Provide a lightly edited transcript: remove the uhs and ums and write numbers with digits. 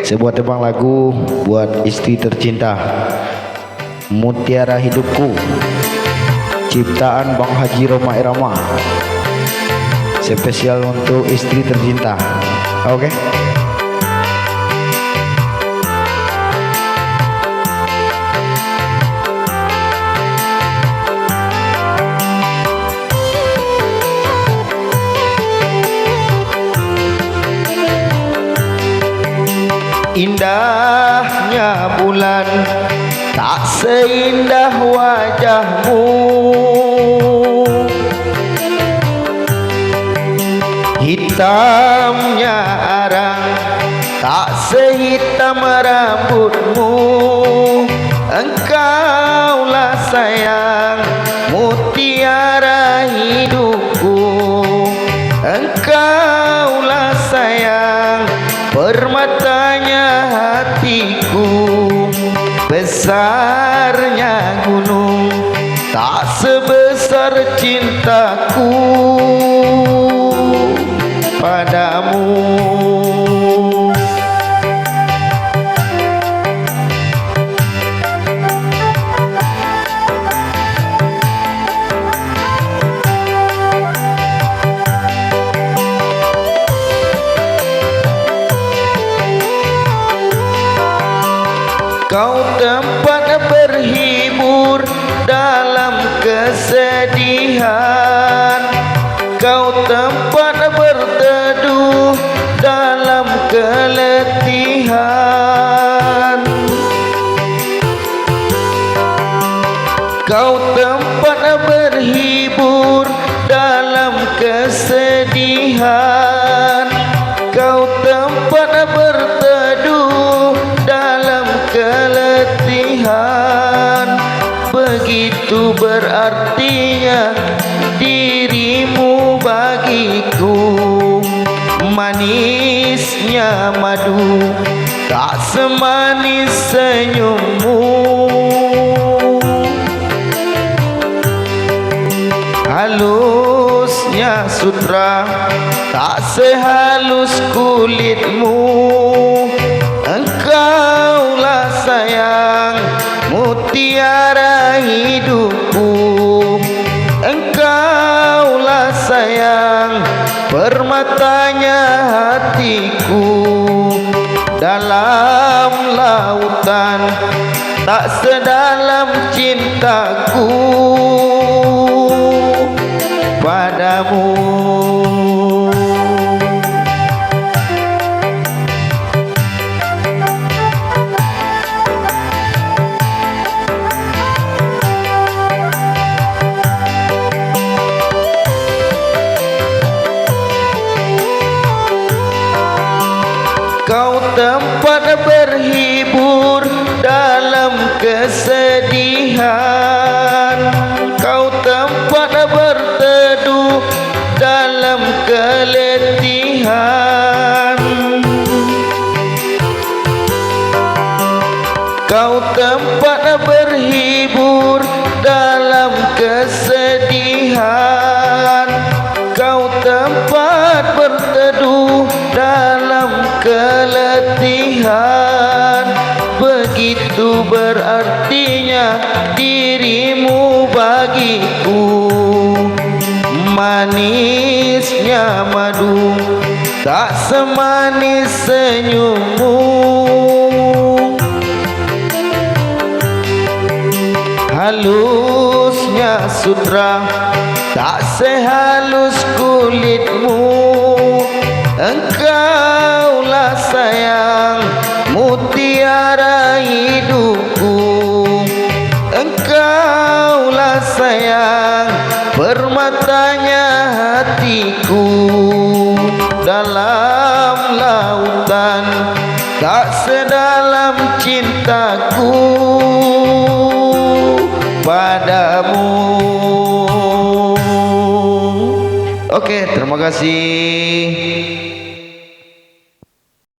Sebuah tembang lagu buat istri tercinta, Mutiara Hidupku, ciptaan Bang Haji Roma Irama, spesial untuk istri tercinta. Oke. Indahnya bulan tak seindah wajahmu, hitamnya arang tak sehitam rambutmu. Engkaulah sayang, mutiara hidupku. Engkaulah sayang, permatanya hatiku. Besarnya gunung tak sebesar cintaku padamu. Kau tempat berhibur dalam kesedihan, kau tempat berteduh dalam keletihan, kau tempat berhibur dalam kesedihan, kau tempat berteduh dalam keletihan. Begitu berartinya dirimu bagiku, manisnya madu tak semanis senyummu. Halusnya sutra tak sehalus kulitmu. Engkaulah sayang, mutiara hidupku. Engkaulah sayang, permatanya hatiku. Dalam lautan tak sedalam cintaku padamu. Kau tempat berhibur dalam kesedihan, kau tempat berteduh dalam keletihan, kau tempat berhibur dalam kesedihan, kau tempat berteduh dalam keletihan. Begitu berartinya dirimu bagiku, manisnya madu tak semanis senyummu. Halusnya sutra tak sehalus kulitmu. Engkaulah sayang, mutiara hidupku. Engkaulah sayang, permatanya hatiku. Dalam lautan tak sedalam cintaku padamu. Oke, terima kasih.